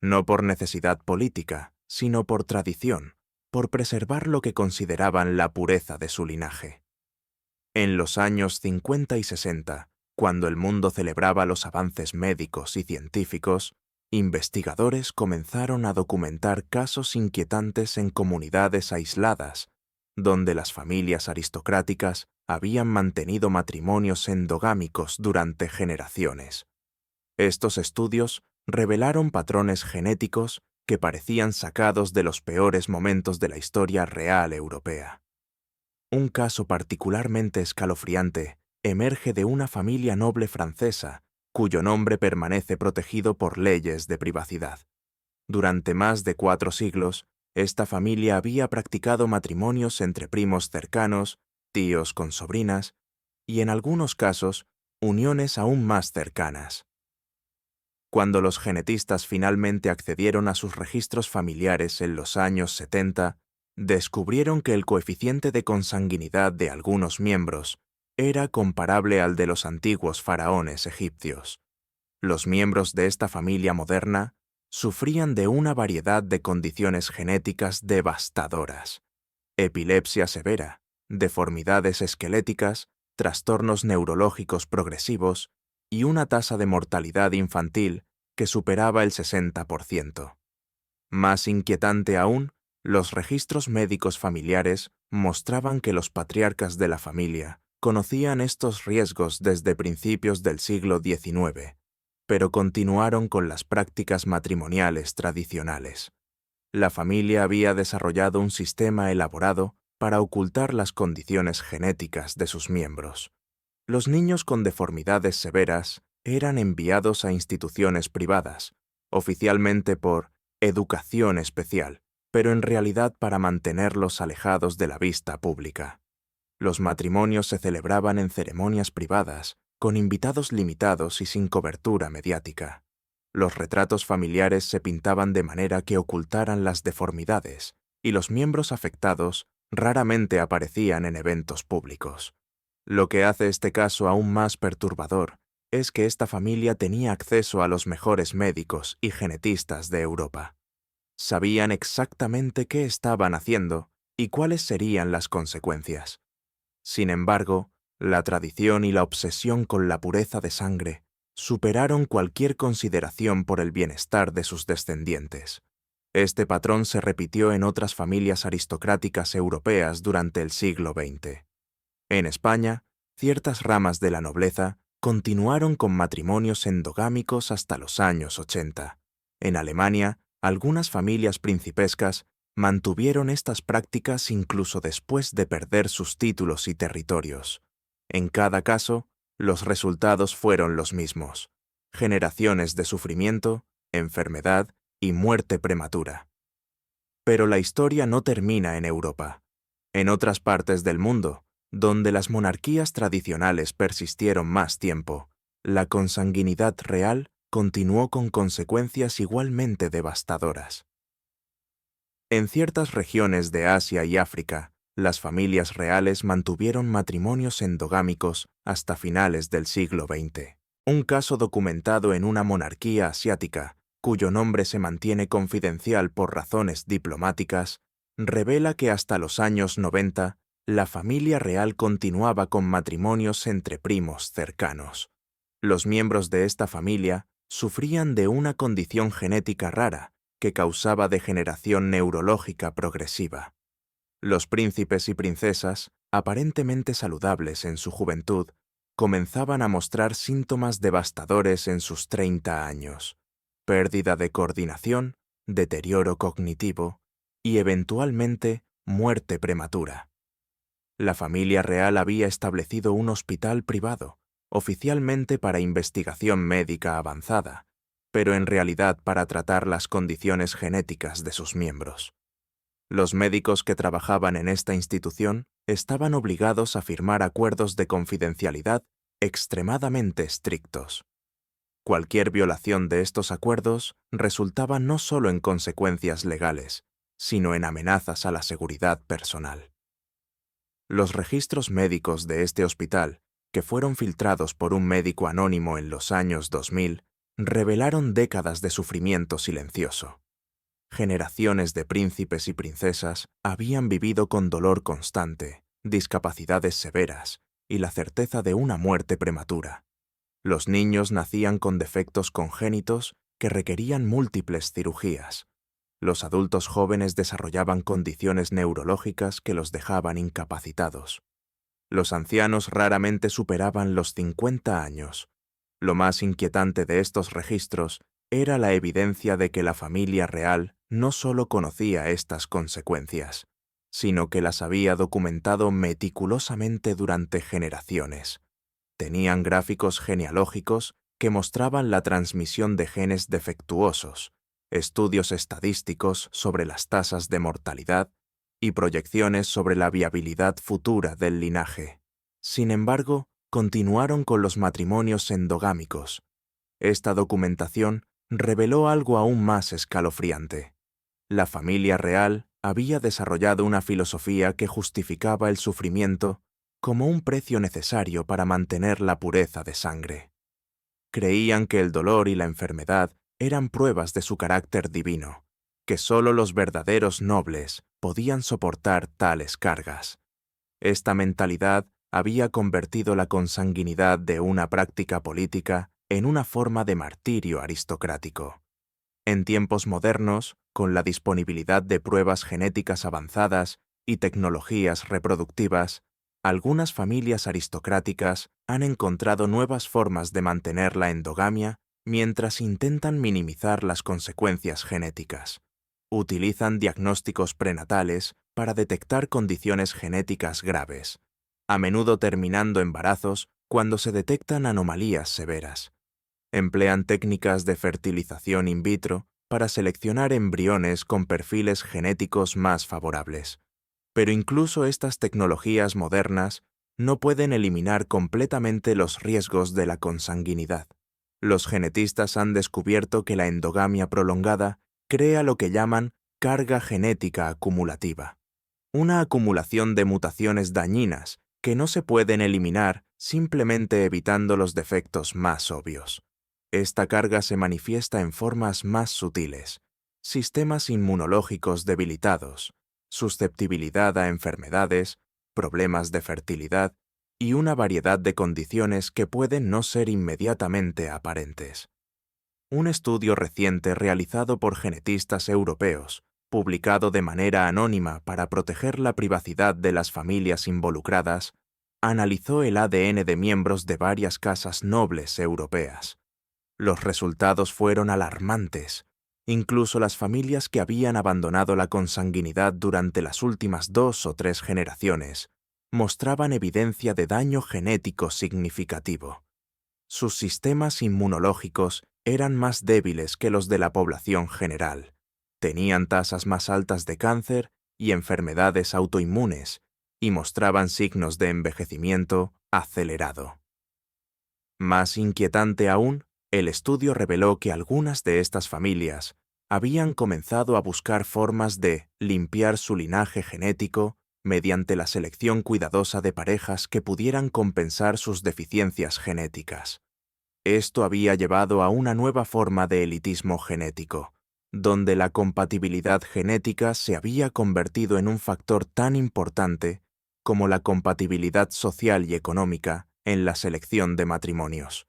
No por necesidad política, sino por tradición, por preservar lo que consideraban la pureza de su linaje. En los años 50 y 60, cuando el mundo celebraba los avances médicos y científicos, investigadores comenzaron a documentar casos inquietantes en comunidades aisladas, donde las familias aristocráticas habían mantenido matrimonios endogámicos durante generaciones. Estos estudios revelaron patrones genéticos que parecían sacados de los peores momentos de la historia real europea. Un caso particularmente escalofriante emerge de una familia noble francesa, cuyo nombre permanece protegido por leyes de privacidad. Durante más de 4 siglos, esta familia había practicado matrimonios entre primos cercanos, tíos con sobrinas, y en algunos casos, uniones aún más cercanas. Cuando los genetistas finalmente accedieron a sus registros familiares en los años 70, descubrieron que el coeficiente de consanguinidad de algunos miembros era comparable al de los antiguos faraones egipcios. Los miembros de esta familia moderna sufrían de una variedad de condiciones genéticas devastadoras: epilepsia severa, deformidades esqueléticas, trastornos neurológicos progresivos y una tasa de mortalidad infantil que superaba el 60%. Más inquietante aún, los registros médicos familiares mostraban que los patriarcas de la familia conocían estos riesgos desde principios del siglo XIX, pero continuaron con las prácticas matrimoniales tradicionales. La familia había desarrollado un sistema elaborado para ocultar las condiciones genéticas de sus miembros. Los niños con deformidades severas eran enviados a instituciones privadas, oficialmente por educación especial, pero en realidad para mantenerlos alejados de la vista pública. Los matrimonios se celebraban en ceremonias privadas, con invitados limitados y sin cobertura mediática. Los retratos familiares se pintaban de manera que ocultaran las deformidades, y los miembros afectados raramente aparecían en eventos públicos. Lo que hace este caso aún más perturbador es que esta familia tenía acceso a los mejores médicos y genetistas de Europa. Sabían exactamente qué estaban haciendo y cuáles serían las consecuencias. Sin embargo, la tradición y la obsesión con la pureza de sangre superaron cualquier consideración por el bienestar de sus descendientes. Este patrón se repitió en otras familias aristocráticas europeas durante el siglo XX. En España, ciertas ramas de la nobleza continuaron con matrimonios endogámicos hasta los años 80. En Alemania, algunas familias principescas mantuvieron estas prácticas incluso después de perder sus títulos y territorios. En cada caso, los resultados fueron los mismos: generaciones de sufrimiento, enfermedad y muerte prematura. Pero la historia no termina en Europa. En otras partes del mundo, donde las monarquías tradicionales persistieron más tiempo, la consanguinidad real continuó con consecuencias igualmente devastadoras. En ciertas regiones de Asia y África, las familias reales mantuvieron matrimonios endogámicos hasta finales del siglo XX. Un caso documentado en una monarquía asiática, cuyo nombre se mantiene confidencial por razones diplomáticas, revela que hasta los años 90, la familia real continuaba con matrimonios entre primos cercanos. Los miembros de esta familia sufrían de una condición genética rara que causaba degeneración neurológica progresiva. Los príncipes y princesas, aparentemente saludables en su juventud, comenzaban a mostrar síntomas devastadores en sus 30 años: pérdida de coordinación, deterioro cognitivo y, eventualmente, muerte prematura. La familia real había establecido un hospital privado, oficialmente para investigación médica avanzada, pero en realidad para tratar las condiciones genéticas de sus miembros. Los médicos que trabajaban en esta institución estaban obligados a firmar acuerdos de confidencialidad extremadamente estrictos. Cualquier violación de estos acuerdos resultaba no solo en consecuencias legales, sino en amenazas a la seguridad personal. Los registros médicos de este hospital, que fueron filtrados por un médico anónimo en los años 2000, revelaron décadas de sufrimiento silencioso. Generaciones de príncipes y princesas habían vivido con dolor constante, discapacidades severas y la certeza de una muerte prematura. Los niños nacían con defectos congénitos que requerían múltiples cirugías. Los adultos jóvenes desarrollaban condiciones neurológicas que los dejaban incapacitados. Los ancianos raramente superaban los 50 años. Lo más inquietante de estos registros era la evidencia de que la familia real no solo conocía estas consecuencias, sino que las había documentado meticulosamente durante generaciones. Tenían gráficos genealógicos que mostraban la transmisión de genes defectuosos, estudios estadísticos sobre las tasas de mortalidad y proyecciones sobre la viabilidad futura del linaje. Sin embargo, continuaron con los matrimonios endogámicos. Esta documentación reveló algo aún más escalofriante. La familia real había desarrollado una filosofía que justificaba el sufrimiento como un precio necesario para mantener la pureza de sangre. Creían que el dolor y la enfermedad eran pruebas de su carácter divino, que solo los verdaderos nobles podían soportar tales cargas. Esta mentalidad había convertido la consanguinidad de una práctica política en una forma de martirio aristocrático. En tiempos modernos, con la disponibilidad de pruebas genéticas avanzadas y tecnologías reproductivas, algunas familias aristocráticas han encontrado nuevas formas de mantener la endogamia mientras intentan minimizar las consecuencias genéticas. Utilizan diagnósticos prenatales para detectar condiciones genéticas graves, a menudo terminando embarazos cuando se detectan anomalías severas. Emplean técnicas de fertilización in vitro para seleccionar embriones con perfiles genéticos más favorables. Pero incluso estas tecnologías modernas no pueden eliminar completamente los riesgos de la consanguinidad. Los genetistas han descubierto que la endogamia prolongada crea lo que llaman carga genética acumulativa, una acumulación de mutaciones dañinas que no se pueden eliminar simplemente evitando los defectos más obvios. Esta carga se manifiesta en formas más sutiles: sistemas inmunológicos debilitados, susceptibilidad a enfermedades, problemas de fertilidad y una variedad de condiciones que pueden no ser inmediatamente aparentes. Un estudio reciente realizado por genetistas europeos, publicado de manera anónima para proteger la privacidad de las familias involucradas, analizó el ADN de miembros de varias casas nobles europeas. Los resultados fueron alarmantes. Incluso las familias que habían abandonado la consanguinidad durante las últimas 2 o 3 generaciones mostraban evidencia de daño genético significativo. Sus sistemas inmunológicos eran más débiles que los de la población general, tenían tasas más altas de cáncer y enfermedades autoinmunes, y mostraban signos de envejecimiento acelerado. Más inquietante aún, el estudio reveló que algunas de estas familias habían comenzado a buscar formas de limpiar su linaje genético mediante la selección cuidadosa de parejas que pudieran compensar sus deficiencias genéticas. Esto había llevado a una nueva forma de elitismo genético, donde la compatibilidad genética se había convertido en un factor tan importante como la compatibilidad social y económica en la selección de matrimonios.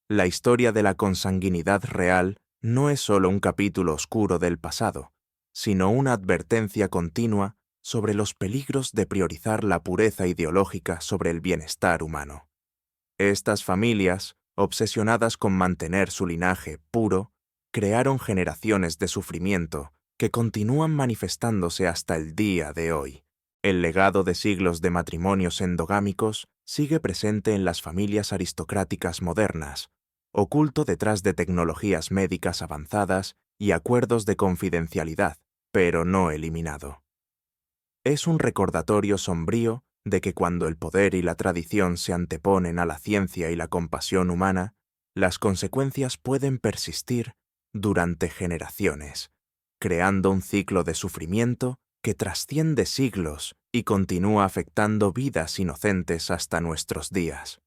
La historia de la consanguinidad real no es solo un capítulo oscuro del pasado, sino una advertencia continua sobre los peligros de priorizar la pureza ideológica sobre el bienestar humano. Estas familias, obsesionadas con mantener su linaje puro, crearon generaciones de sufrimiento que continúan manifestándose hasta el día de hoy. El legado de siglos de matrimonios endogámicos sigue presente en las familias aristocráticas modernas, oculto detrás de tecnologías médicas avanzadas y acuerdos de confidencialidad, pero no eliminado. Es un recordatorio sombrío de que cuando el poder y la tradición se anteponen a la ciencia y la compasión humana, las consecuencias pueden persistir durante generaciones, creando un ciclo de sufrimiento que trasciende siglos y continúa afectando vidas inocentes hasta nuestros días.